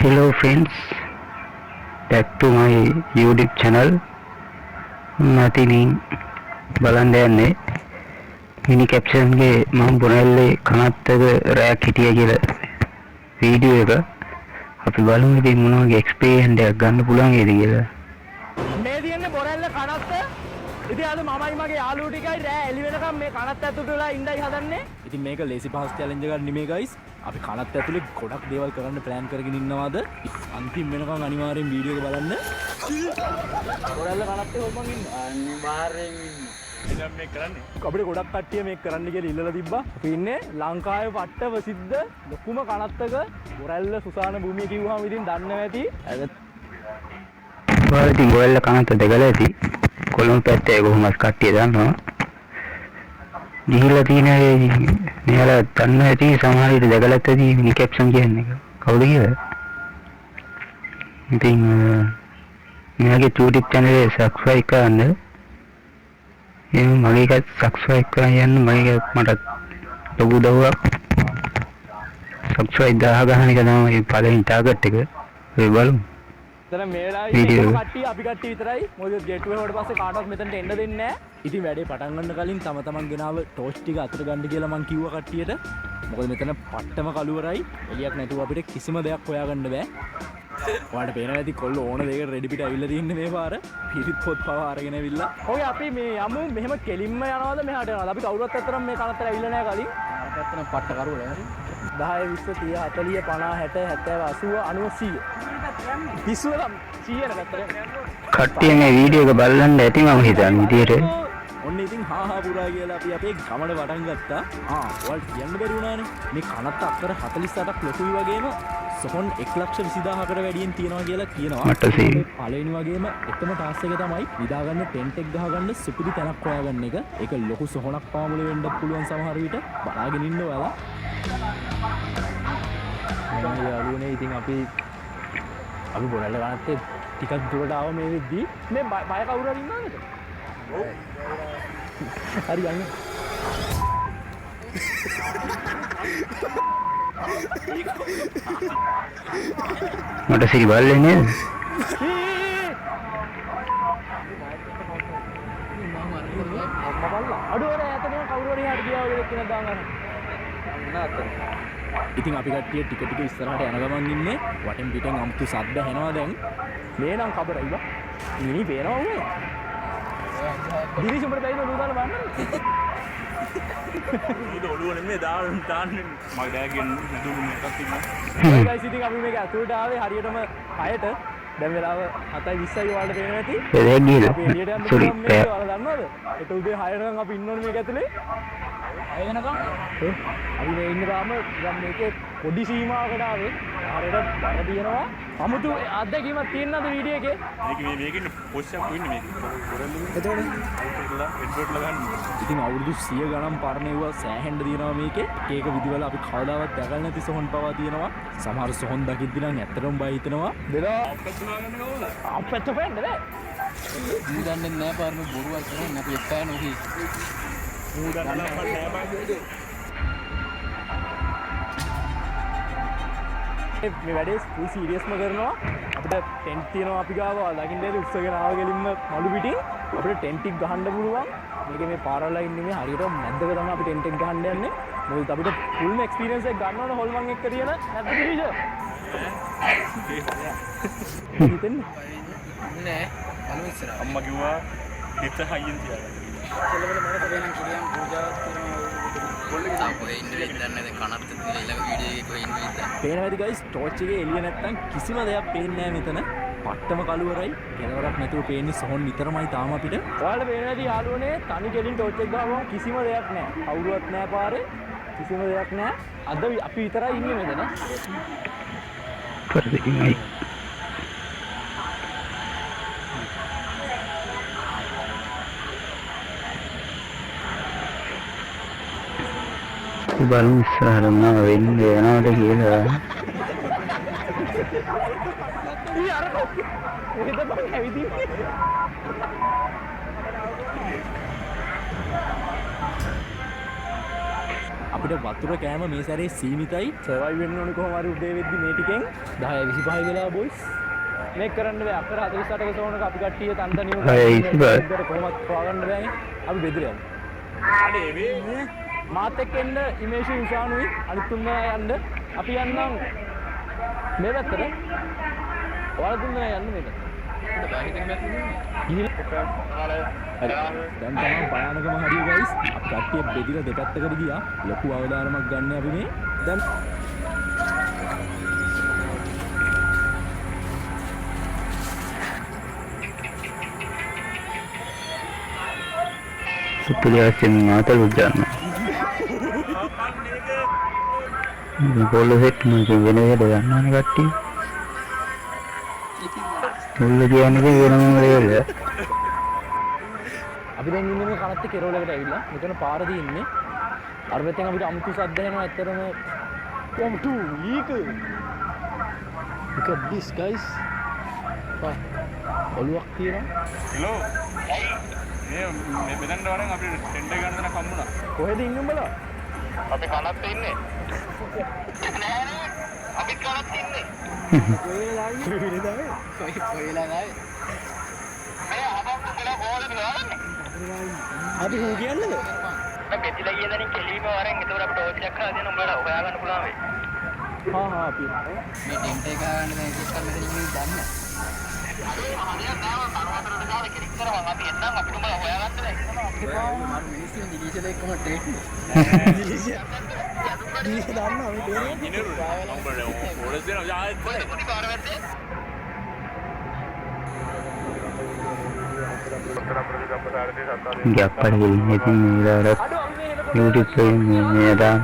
Hello friends, back to my YouTube channel. Natin බලන්න යන්නේ මිනි caption ගේ මම බොනල්ලේ කනත්තක රැයක් හිටිය කියලා වීඩියෝ එක අපි බලමු ඉතින් මොන වගේ එක්ස්පීරියන්ස් එකක් ගන්න පුළුවන් ඒද කියලා. මේ තියෙන්නේ බොරැල්ල කනත්ත. ඉතින් අද මමයි මගේ යාළුවෝ ටිකයි රෑ එළි වෙනකම් මේ කනත්ත ඇතුළට වෙලා ඉඳයි හදන්නේ. ඉතින් මේක ලේසි පහස් චැලෙන්ජ් එකක් නෙමෙයි guys. අපි කනත්ත ඇතුලේ ගොඩක් දේවල් කරන්න ප්ලෑන් කරගෙන ඉන්නවාද? අන්තිම වෙනකම් අනිවාර්යෙන් වීඩියෝ එක බලන්න. බොරැල්ල කනත්තේ හොම්මන් ඉන්න. අනිවාර්යෙන් ඉන්න. ඉතින් මේ කරන්නේ. අපිට ගොඩක් කට්ටිය මේක කරන්න කියලා ඉල්ලලා තිබ්බා. අපි ඉන්නේ ලංකාවේ පට්ට ප්‍රසිද්ධ ලොකුම කනත්තක බොරැල්ල සුසාන භූමිය කිව්වම ඉතින් දන්නව ඇති. ඔයාලා ඉතින් බොරැල්ල කනත්ත දැකලා ඇති. කොළඹ පැත්තේ කොහොමද කට්ටිය දන්නවා. ගිහිල්ලා තියෙන මෙයාලා දන්න ඇති සමහර විට දැකලත් ඇති මිනි කැප්ෂන් කියන්නේ කවුද කියලා. ඉතින් මෙයාගේ YouTube channel එක subscribe කරන්න. එහෙනම් මගේ එකත් subscribe කරන් යන්න මගේ මට ලොකු උදව්වක්. subscribe 1000 ගහන එක තමයි පළවෙනි target එක. ඒ බලමු. දැන් මේ වෙලාවේ කට්ටිය අපි කට්ටිය විතරයි. මොකද ගේට්වේ වලට පස්සේ කාටවත් මෙතනට එන්න දෙන්නේ නැහැ. ඉතින් වැඩේ පටන් ගන්න කලින් තමන් ගෙනාව ටෝච් ටික අතට ගන්න කියලා මං කිව්වා කට්ටියට. මොකද මෙතන පට්ටම කළුවරයි. එළියක් නැතුව අපිට කිසිම දෙයක් හොයාගන්න බෑ. ඔයාලට පේනවා ඇති කොල්ල ඕන දෙයකට රෙඩි පිට ඇවිල්ලා තින්නේ මේ පාර. පිරිත් පොත් පව අරගෙන ඇවිල්ලා. ඔය අපි මේ යමු මෙහෙම කෙලින්ම යනවාද මෙහාට යනවාද? අපි කවුරුත් අතරම මේ කනතර ඇවිල්ලා නැහැ කලින්. අරකට පට්ට කරුවල හරි. 10 20 30 40 50 60 70 80 90 100 පිස්සුවල 100 නකට කට්ටිය මේ වීඩියෝ එක බලන්න ඇති මම හිතන විදියට. ඔන්න ඉතින් හා පුරා කියලා අපි අපේ ගමන පටන් ගත්තා. ඔයාලට කියන්න බැරි වුණානේ. මේ කනත්ත අක්කර 48ක් ලොකුයි වගේම සොහොන් 1,20,000කට වැඩියෙන් තියනවා කියලා කියනවා. මට සී පළවෙනි වගේම එකම ටාස්ක් එක තමයි නිදාගන්න ටෙන්ට් එක ගහගන්න සුපිරි තැනක් හොයාගන්න එක. ඒක ලොකු සොහොනක් පාමුල වෙන්නත් පුළුවන් සමහර විට. බලාගෙන ඉන්න ඔයාලා. මම යාළුවනේ ඉතින් අපි බොරැල්ල ගන්නත් ටිකක් දුරට ආව මේ වෙද්දී මේ බය කවුරු හරි ඉන්නවද? ඔව්. හරි යන්න. මට සිරි බල්ලේ නේද? අඩුවර ඇතනේ කවුරු හරි හරි ගියා වගේ කියන දාන්න. ඉතින් අපි කට්ටිය ටික ටික ඉස්සරහට යන ගමන් ඉන්නේ. වටෙන් පිටෙන් අමුතු සද්ද ඇහෙනවා දැන්. මේ නම් කබරයි බා. මිනි පේනවා උනේ. දිවිසි උඹට බැයිද ඔළුව දාලා බලන්න. ඊට ඔළුව නෙමෙයි දාන්නේ මගේ බෑග් එකෙන් දුන්නු එකක් තිබුණා. ගයිස් ඉතින් අපි මේක අතුලට ආවේ හරියටම 6ට. දැන් වෙලාව 7:20යි ඔයාලට පේනවා ඇති. ඒක ගිහලා. අපි එළියට යන්න සෝරි. ඔයාලා දන්නවද? ඒත් උදේ 6 නම් අපි ඉන්න ඕනේ මේක ඇතුලේ. 6 වෙනකම් අපි මේ ඉන්න තාම දැන් මේකේ පොඩි සීමාවකට ආවේ. හරියට බඩ තියෙනවා. 아무තු අත්දැකීමක් තියෙනවද වීඩියෝ එකේ? මේකේ පොස්ට් එකක් වෙන්නේ මේක. එතකොට එඩ්බෝඩ්ලා ගන්න. ඉතින් අවුරුදු 100 ගණන් පරණේවා සෑහෙන්න දිනනවා මේකේ. ඒක විදිවල අපි කවදාවත් දැකලා නැති සොහොන් පවා තියෙනවා. සමහර සොහොන් දකිද්දි නම් ඇත්තටම බය හිතෙනවා. දෙලා අප්පත් ගන්න කවුද? අප්පත් වෙන්න බෑ. මූ දන්නේ නැහැ පාරම බොරුවක් කරන්නේ අපි එක්කා නොහි. මූ දන්නේ නැහැ බං. මේ වැඩේ ෆුල් සීරියස්ම කරනවා. අපිට ටෙන්ට් තියෙනවා අපි ගාව. ළඟින් දෙවි උස්සගෙන ආව ගෙලින්ම මලු පිටින් අපිට ටෙන්ට් එක ගහන්න පුළුවන්. මේක මේ පාරවල් ඉන්නේ මේ හරියට මැද්දක තමයි අපි ටෙන්ට් එක ගහන්න යන්නේ. මොකද අපිට ෆුල්ම එක්ස්පීරියන්ස් එක ගන්න ඕන හොල්මන් එක්ක තියෙන නැද්ද පිළිජ? හිතෙන්නේ නෑ. බලමු ඉස්සරහ. අම්මා කිව්වා හිත හයියෙන් තියාගන්න. කෙලවල මම කරේ නම් කිරියම් පූජාවක් කරනවා. පේනවද ගයිස් ටෝච් එකේ එළිය නැත්තම් කිසිම දෙයක් පේන්නේ නැහැ මෙතන. පට්ටම කළුවරයි. කෙලවරක් නැතුව පේන්නේ සොහොන් විතරමයි තාම අපිට. ඔයාලට පේනවද යාළුවනේ තනි කෙලින් ටෝච් එක ගාවම කිසිම දෙයක් නැහැ. කවුරුවත් නැහැ පාරේ. කිසිම දෙයක් නැහැ. අද අපි විතරයි ඉන්නේ මෙතන. පරිදිමයි. බලමු ඉස්සරහට මොනව වෙන්නේ වෙනවද කියලා. ඊ අර කොහෙද බං ඇවිදින්නේ? අපිට වතුර කෑම මේ සැරේ සීමිතයි. සර්වයිව් වෙන්න ඕනේ කොහොම හරි උදේ වෙද්දි මේ ටිකෙන් 10:25 වෙලා බොයිස්. මේක කරන්න බෑ. අක්කර 48ක සෝනක අපි කට්ටිය තන්තනියම කොහොමත් හොයාගන්න බෑනේ. අපි බෙදලා යමු. අනේ මේ මාත් එක්ක එන්න ඉමේෂු ඉන්සානුයි අනිත් තුන්දෙනා යන්න. අපි යන්නම් මේ පැත්තට. ඔයාලා තුන්දෙනා යන්න මේකට. දැන් තමයි භයානකම හරිය ගයිස්. අපි කට්ටිය බෙදිලා දෙපැත්තකට ගියා. ලොකු අවදානමක් ගන්න අපි මේ. දැන් සුපිරියස්යෙන් මාතල් උජාන බෝල සෙට් මම වෙන වැඩ ගන්නවනේ කට්ටිය මුල්ල කියන්නේ වෙනම ලේවල අපි දැන් ඉන්නේ මේ කනත් කෙරවලකට ඇවිල්ලා මෙතන පාර දින්නේ අර පැත්තෙන් අපිට අමුතු සද්ද එනවා ඇත්තටම කොම්ටු ඊක look at this guys ඔලුවක් තියෙනවා හෙලෝ මේ බෙදන්න වරෙන් අපිට ටෙන්ඩර් ගන්න තැනක් හම්බුණා. කොහෙද ඉන්නේ උඹලා? අපි කනත් ඉන්නේ. නෑ නෑ අපි කනත් ඉන්නේ. කොහෙලා ඉන්නේ? කොහෙලා නෑ. මේ අපොත් කියලා කොහෙද බලන්නේ? අපි හො කියන්නද? මම බෙදිලා ගිය දණින් කෙලීම වරෙන් ඒතකොට අපිට ටෝච් එකක් හදලා දෙන්න උඹලා හොයා ගන්න පුළුවන් වෙයි. හා අපි මේ ටෙන්ට් එක ගන්න දැන් කිස් කරන්න දෙන්නේ දන්නේ. හරියට නෑ තරවතරට ගාලා කෙලික් කරවම් අපි එන්නම් අපිට උඹලා හොයා ගන්න බෑ. මම මිනිස්සු දිලිෂල එක්කම ට්‍රේඩ් දිලිෂ දන්නවා මේ තේරෙන්නේ. ඉනරු උඹලා ඕඩස් දෙනවා යාත් පොඩි පාර වැද්දේ. ගෑප් පඩේ ඉතින් මේලාට YouTube එකේ මේ දාන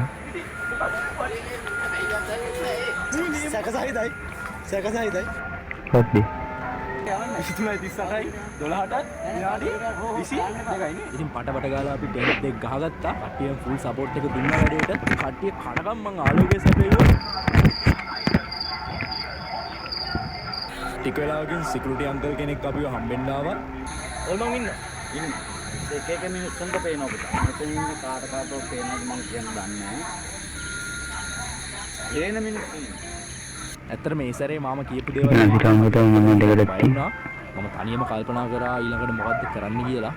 සැකසහිතයි. සැකසහිතයි. කොහොමද 38යි 12ට විනාඩි 22යිනේ. ඉතින් පට ගාලා අපි ටෙන්ට් එක ගහගත්තා. කට්ටිය ෆුල් සපෝට් එක දුන්නා වැඩේට. කට්ටිය කනකම් මං ආලෝකයේ සැපේවා. ටික වෙලාවකින් සිකියුරිටි අංකල් කෙනෙක් අපිව හම්බෙන්න ආවා. ඔල්මන් ඉන්න. එක එක මිනිස්සුන්ට පේනවා පුතා. මෙතන ඉන්න කාට කාටවත් පේනවද මම කියන්න දන්නේ නැහැ. හේන මිනිස්සු ඇත්තට මේ සැරේ මාම කියපු දේවල් හිතන් මම දෙකට වුණා. මම තනියම කල්පනා කරා ඊළඟට මොකද්ද කරන්න කියලා.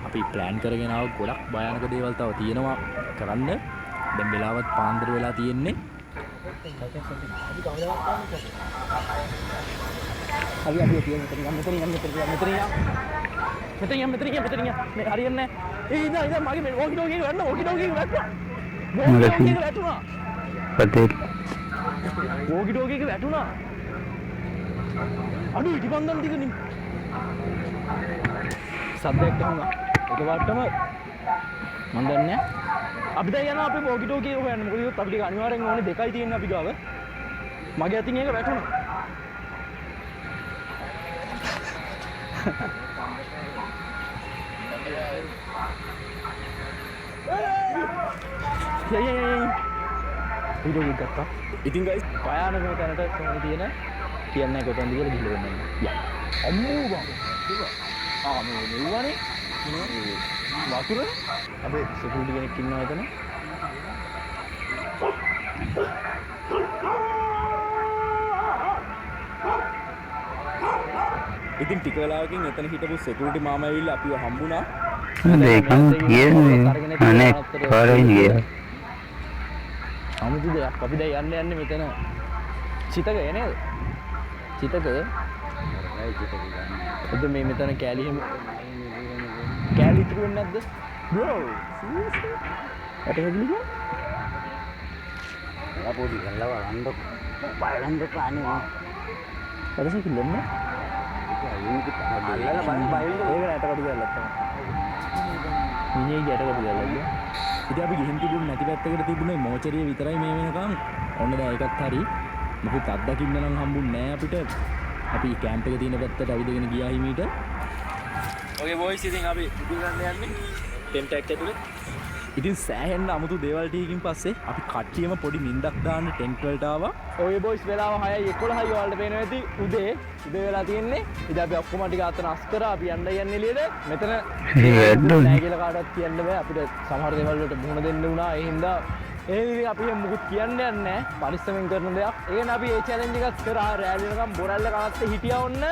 අපි ප්ලෑන් කරගෙන ආව ගොඩක් භයානක දේවල් තව තියෙනවා කරන්න. දැන් වෙලාවත් පාන්දර වෙලා තියෙන්නේ. අපි තියෙන මෙතන මේ හරියන්නේ නැහැ. ඒ ඉඳ මගේ මේ වෝකි ඩෝකි ගන්න වෝකි ඩෝකි වැටුණා. පතේ වෝකි ඩෝකි එක වැටුණා. අඩු ඉටිපන්දම් ටික නේ. සද්දයක් ඇහුණා. එකපාරටම මන් දන්නේ නැහැ. අපි දැන් යනවා අපේ වෝකි ඩෝකි එක හොයන්න. මොකද ඒත් අපිට අනිවාර්යෙන් ඕනේ දෙකයි තියෙන්නේ අපි ගාව. මගේ අතින් ඒක වැටුණා. වීඩියෝ එක ගත්තා. ඉතින් ගයිස් භයානකම තැනට කොහොමද තියෙන කියන්නේ කොතනද කියලා ගිහලා වෙන්න. යා. අම්මෝ බං. මේ නෙව්වනේ. වතුර අපේ සිකියුරිටි කෙනෙක් ඉන්නවා එතන. ඉතින් ටික වෙලාවකින් එතන හිටපු සිකියුරිටි මාමා ඇවිල්ලා අපිව හම්බුණා. මේකම කියන්නේ අනේ පාරෙන් ගියා. අමුතු දෙයක්. අපි දැන් යන්නේ මෙතන චිතකය නේද? චිතකය. එතන මේ මෙතන කෑලි හැම කෑලි ඉතුරු වෙන්නේ නැද්ද? බ්‍රෝ. සීරියස්ලි? ඇටගිලි ගියා? අපෝදි ගල්ලව අඬ බලන්න කානේ. පරසෙ කිල්ලන්නේ? අල්ලලා බලන්න බයින්ද ඒක ඇටකට ගියලා තමයි. මිනිහේ ගැටකට ගියලා. ඉතින් අපි ගිහින් තිබුණ නැති පැත්තකට තිබුණේ මෝචරිය විතරයි මේ වෙනකම්. ඔන්න දැන් ඒකත් හරි. මොකද අත්දකින්න නම් හම්බුන්නේ නැහැ අපිට. අපි කැම්ප් එක තියෙන පැත්තට ඇවිදගෙන ගියා හිමීට. ඔගේ බොයිස් ඉතින් අපි ඉදිරි ගන්න යන්නේ ටෙන්ට් එකක් ඇතුලේ. ඉතින් සෑහෙන්න අමුතු දේවල් ටිකකින් පස්සේ අපි කට්ටියම පොඩි නිින්දක් දාන්න ටෙන්ට් වලට ආවා. ඔය බොයිස් වෙලාව 6:11යි ඔයාලට පේනවා ඇති උදේ වෙලා තියෙන්නේ. ඉතින් අපි ඔක්කොම ටික අතන අස් කරා අපි යන්න යන්නේ එළියට. මෙතන නෑ කියලා කාටවත් කියන්න බෑ. අපිට සමහර දේවල් වලට මුහුණ දෙන්න වුණා. ඒ හින්දා ඒ ඉතින් අපි මොකුත් කියන්න යන්නේ නැහැ. පරිස්සමෙන් කරන දෙයක්. ඒ කියන්නේ අපි මේ චැලෙන්ජ් එකක් කරා රෑලි වෙනකම් බොරැල්ල කනත්තේ හිටියා ඔන්න.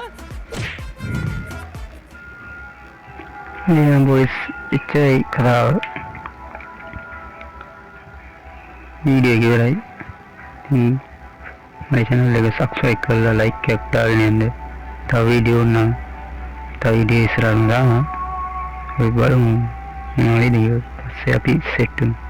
Yeah boys, ඉච්චයි කතාව. වීඩියෝ එක ඉවරයි. මගේ channel එක subscribe කරලා like එකක් දාගෙන යන්න. තව වීඩියෝ නම් තව වීඩියෝ ඉස්සරහට දානවා. ඒ බලමු. මොනවද පස්සේ අපි සෙට් වෙමු.